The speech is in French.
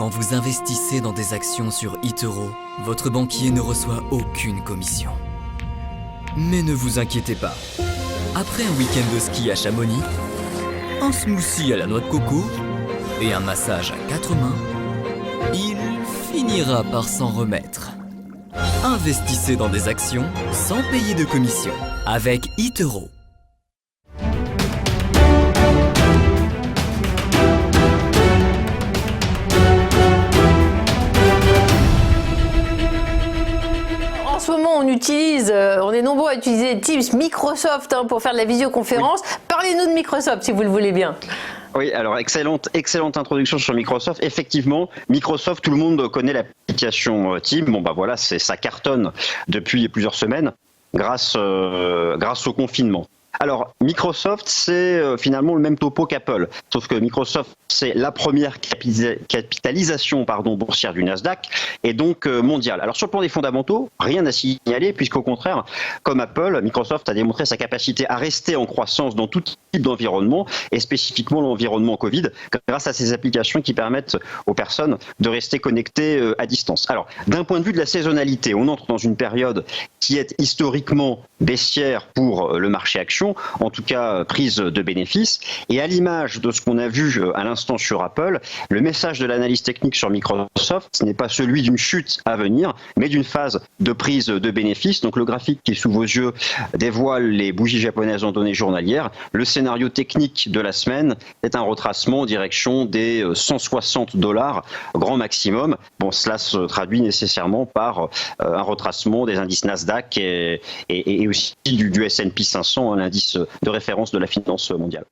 Quand vous investissez dans des actions sur eToro, votre banquier ne reçoit aucune commission. Mais ne vous inquiétez pas. Après un week-end de ski à Chamonix, un smoothie à la noix de coco et un massage à 4 mains, il finira par s'en remettre. Investissez dans des actions sans payer de commission avec eToro. En ce moment, on est nombreux à utiliser Teams, Microsoft pour faire de la visioconférence. Oui. Parlez-nous de Microsoft si vous le voulez bien. Oui, alors excellente introduction sur Microsoft. Effectivement, Microsoft, tout le monde connaît l'application Teams. Bon bah voilà, ça cartonne depuis plusieurs semaines grâce au confinement. Alors, Microsoft, c'est finalement le même topo qu'Apple, sauf que Microsoft, c'est la première capitalisation boursière du Nasdaq et donc mondiale. Alors, sur le plan des fondamentaux, rien à signaler, puisqu'au contraire, comme Apple, Microsoft a démontré sa capacité à rester en croissance dans tout type d'environnement, et spécifiquement l'environnement Covid, grâce à ces applications qui permettent aux personnes de rester connectées à distance. Alors, d'un point de vue de la saisonnalité, on entre dans une période qui est historiquement baissière pour le marché action, en tout cas prise de bénéfices. Et à l'image de ce qu'on a vu à l'instant sur Apple, le message de l'analyse technique sur Microsoft, ce n'est pas celui d'une chute à venir, mais d'une phase de prise de bénéfices. Donc le graphique qui est sous vos yeux dévoile les bougies japonaises en données journalières. Le scénario technique de la semaine est un retracement en direction des $160 grand maximum. Bon, cela se traduit nécessairement par un retracement des indices Nasdaq et aussi du S&P 500, l'indice de référence de la finance mondiale.